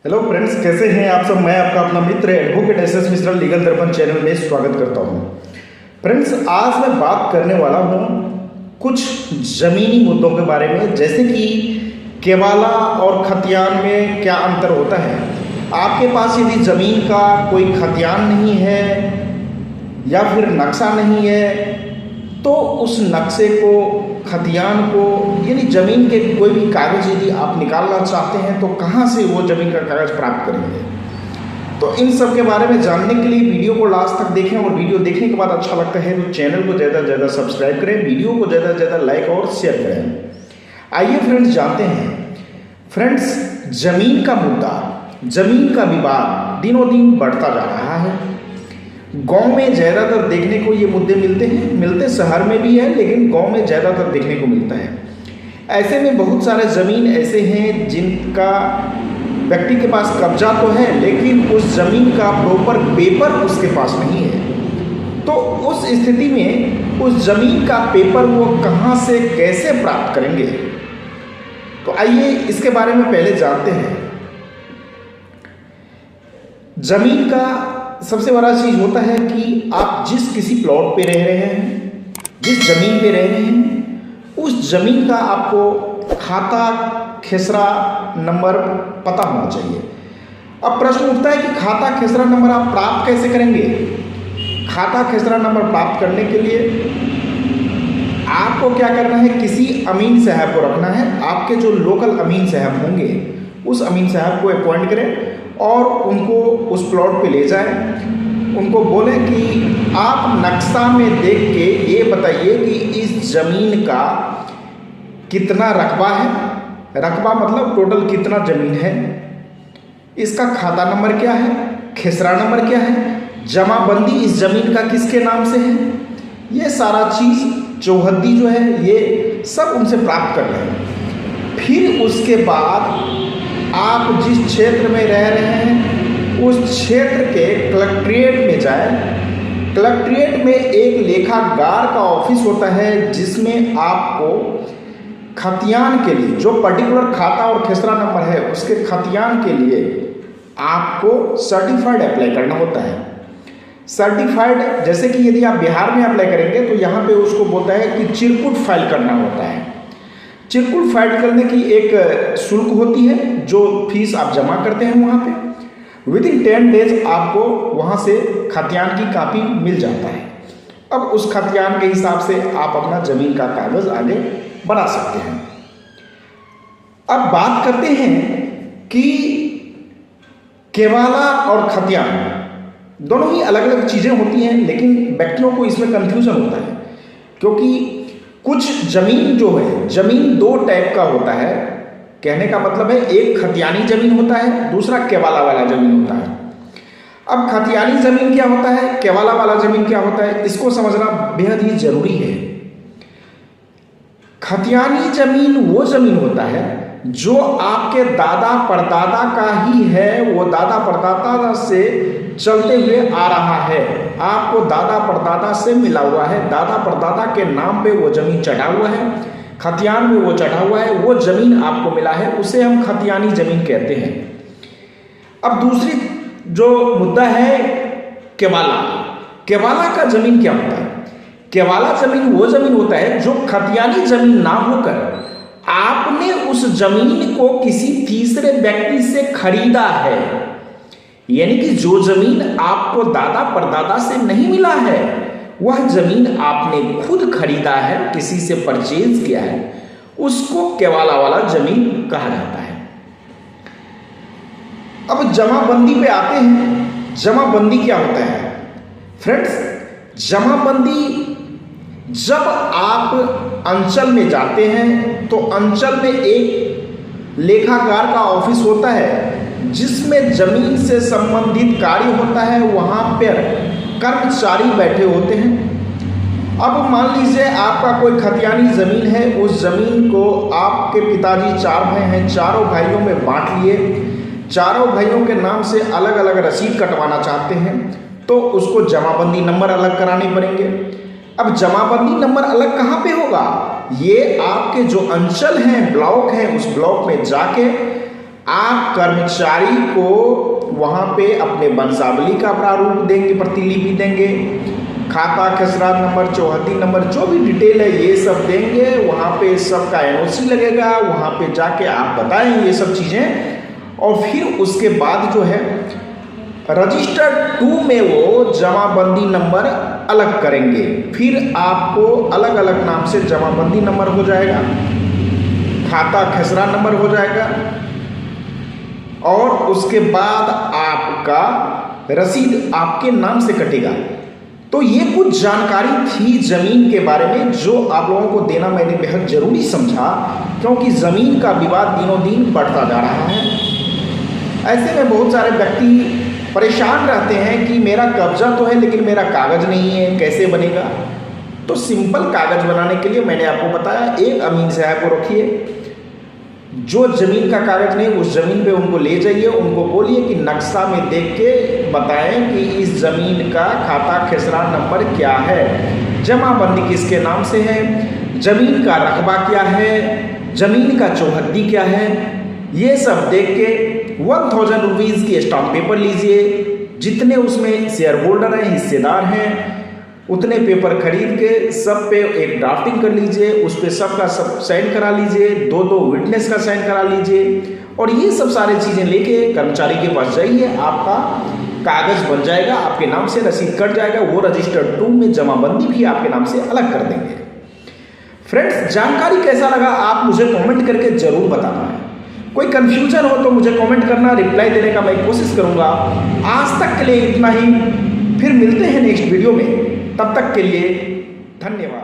Hello friends, कैसे हैं आप सब। मैं आपका अपना मित्र एडवोकेट एस मिश्रा लीगल दर्पण चैनल में स्वागत करता हूं। फ्रेंड्स, आज मैं बात करने वाला हूं कुछ ज़मीनी मुद्दों के बारे में, जैसे कि केवाला और खतियान में क्या अंतर होता है। आपके पास यदि ज़मीन का कोई खतियान नहीं है या फिर नक्शा नहीं है, तो उस नक्शे को, खतियान को, यानी ज़मीन के कोई भी कागज़ यदि आप निकालना चाहते हैं तो कहाँ से वो ज़मीन का कागज़ प्राप्त करेंगे। तो इन सब के बारे में जानने के लिए वीडियो को लास्ट तक देखें, और वीडियो देखने के बाद अच्छा लगता है तो चैनल को ज़्यादा से ज़्यादा सब्सक्राइब करें, वीडियो को ज़्यादा से ज़्यादा लाइक और शेयर करें। आइए फ्रेंड्स, जानते हैं। फ्रेंड्स, ज़मीन का मुद्दा, ज़मीन का विवाद दिनों दिन बढ़ता जा रहा है। गांव में ज़्यादातर देखने को ये मुद्दे मिलते शहर में भी है, लेकिन गांव में ज़्यादातर देखने को मिलता है। ऐसे में बहुत सारे ज़मीन ऐसे हैं जिनका व्यक्ति के पास कब्जा तो है, लेकिन उस ज़मीन का प्रॉपर पेपर उसके पास नहीं है। तो उस स्थिति में उस ज़मीन का पेपर वो कहाँ से कैसे प्राप्त करेंगे, तो आइए इसके बारे में पहले जानते हैं। ज़मीन का सबसे बड़ा चीज़ होता है कि आप जिस किसी प्लॉट पे रह रहे हैं, जिस ज़मीन पे रह रहे हैं, उस ज़मीन का आपको खाता खेसरा नंबर पता होना चाहिए। अब प्रश्न उठता है कि खाता खेसरा नंबर आप प्राप्त कैसे करेंगे। खाता खेसरा नंबर प्राप्त करने के लिए आपको क्या करना है, किसी अमीन साहब को रखना है। आपके जो लोकल अमीन साहब होंगे, उस अमीन साहब को अपॉइंट करें और उनको उस प्लॉट पे ले जाएं। उनको बोलें कि आप नक्शा में देख के ये बताइए कि इस ज़मीन का कितना रकबा है। रकबा मतलब टोटल कितना ज़मीन है, इसका खाता नंबर क्या है, खेसरा नंबर क्या है, जमाबंदी इस ज़मीन का किसके नाम से है। ये सारा चीज़ चौहद्दी जो है, ये सब उनसे प्राप्त कर लें। फिर उसके बाद आप जिस क्षेत्र में रह रहे हैं उस क्षेत्र के कलेक्ट्रेट में जाएं। कलेक्ट्रेट में एक लेखाकार का ऑफिस होता है, जिसमें आपको खतियान के लिए जो पर्टिकुलर खाता और खेसरा नंबर है, उसके खतियान के लिए आपको सर्टिफाइड अप्लाई करना होता है। सर्टिफाइड, जैसे कि यदि आप बिहार में अप्लाई करेंगे तो यहाँ पे उसको बोलता है कि चिरकुट फाइल करना होता है। चिरकुट फाइल करने की एक शुल्क होती है, जो फीस आप जमा करते हैं वहाँ पे। विदिन 10 डेज आपको वहाँ से खतियान की कापी मिल जाता है। अब उस खतियान के हिसाब से आप अपना ज़मीन का कागज़ आगे बढ़ा सकते हैं। अब बात करते हैं कि केवाला और खतियान दोनों ही अलग अलग चीज़ें होती हैं, लेकिन व्यक्तियों को इसमें कन्फ्यूज़न होता है, क्योंकि कुछ ज़मीन जो है, ज़मीन दो टाइप का होता है। कहने का मतलब है, एक खतियानी ज़मीन होता है, दूसरा केवाला वाला ज़मीन होता है। अब खतियानी ज़मीन क्या होता है, केवाला वाला ज़मीन क्या होता है, इसको समझना बेहद ही ज़रूरी है। खतियानी ज़मीन वो ज़मीन होता है जो आपके दादा परदादा का ही है, वो दादा परदादा से चलते हुए आ रहा है, आपको दादा परदादा से मिला हुआ है, दादा परदादा के नाम पे वो ज़मीन चढ़ा हुआ है, खतियान में वो चढ़ा हुआ है, वो ज़मीन आपको मिला है, उसे हम खतियानी ज़मीन कहते हैं। अब दूसरी जो मुद्दा है केवाला। केवाला का ज़मीन क्या होता है। केवाला ज़मीन वो ज़मीन होता है जो खतियानी ज़मीन ना होकर आपने उस ज़मीन को किसी तीसरे व्यक्ति से खरीदा है, यानी कि जो ज़मीन आपको दादा परदादा से नहीं मिला है, वह ज़मीन आपने खुद खरीदा है, किसी से परचेज किया है, उसको केवाला वाला ज़मीन कहा जाता है। अब जमाबंदी पे आते हैं। जमाबंदी क्या होता है फ्रेंड्स। जमाबंदी, जब आप अंचल में जाते हैं तो अंचल में एक लेखाकार का ऑफिस होता है, जिसमें ज़मीन से संबंधित कार्य होता है। वहाँ पर कर्मचारी बैठे होते हैं। अब मान लीजिए आपका कोई खतियानी ज़मीन है, उस ज़मीन को आपके पिताजी 4 भाई हैं, चारों भाइयों में बांट लिए। चारों भाइयों के नाम से अलग अलग रसीद कटवाना चाहते हैं, तो उसको जमाबंदी नंबर अलग कराने पड़ेंगे। अब जमाबंदी नंबर अलग कहाँ पे होगा, ये आपके जो अंचल हैं, ब्लॉक हैं, उस ब्लॉक में जाके आप कर्मचारी को वहाँ पे अपने वंशावली का प्रारूप देंगे, प्रतिलिपि देंगे, खाता खसरा नंबर, चौहद्दी नंबर, जो भी डिटेल है ये सब देंगे। वहाँ पे सबका एनओसी लगेगा, वहाँ पे जाके आप बताएं ये सब चीज़ें। और फिर उसके बाद जो है रजिस्टर 2 में वो जमाबंदी नंबर अलग करेंगे। फिर आपको अलग अलग नाम से जमाबंदी नंबर हो जाएगा, खाता खसरा नंबर हो जाएगा, और उसके बाद आपका रसीद आपके नाम से कटेगा। तो ये कुछ जानकारी थी ज़मीन के बारे में जो आप लोगों को देना मैंने बेहद ज़रूरी समझा, क्योंकि ज़मीन का विवाद दिनों दिन बढ़ता जा रहा है। ऐसे में बहुत सारे व्यक्ति परेशान रहते हैं कि मेरा कब्जा तो है लेकिन मेरा कागज़ नहीं है, कैसे बनेगा। तो सिंपल कागज़ बनाने के लिए मैंने आपको बताया, एक अमीन साहब को रखिए, जो ज़मीन का कागज़ नहीं उस ज़मीन पे उनको ले जाइए, उनको बोलिए कि नक्शा में देख के बताएं कि इस ज़मीन का खाता खसरा नंबर क्या है, जमाबंदी किसके नाम से है, ज़मीन का रकबा क्या है, ज़मीन का चौहद्दी क्या है, ये सब देख के 1000 रुपीज़ की स्टाम्प पेपर लीजिए। जितने उसमें शेयर होल्डर हैं, हिस्सेदार हैं, उतने पेपर खरीद के सब पे एक ड्राफ्टिंग कर लीजिए, उस पर सबका सब साइन करा लीजिए, 2-2 विटनेस का साइन करा लीजिए, और ये सब सारी चीज़ें लेके कर्मचारी के पास जाइए। आपका कागज़ बन जाएगा, आपके नाम से रसीद कट जाएगा, वो रजिस्टर 2 में जमाबंदी भी आपके नाम से अलग कर देंगे। फ्रेंड्स, जानकारी कैसा लगा आप मुझे कमेंट करके ज़रूर बताना है। कोई कन्फ्यूजन हो तो मुझे कमेंट करना, रिप्लाई देने का मैं कोशिश करूँगा। आज तक के लिए इतना ही, फिर मिलते हैं नेक्स्ट वीडियो में, तब तक के लिए धन्यवाद।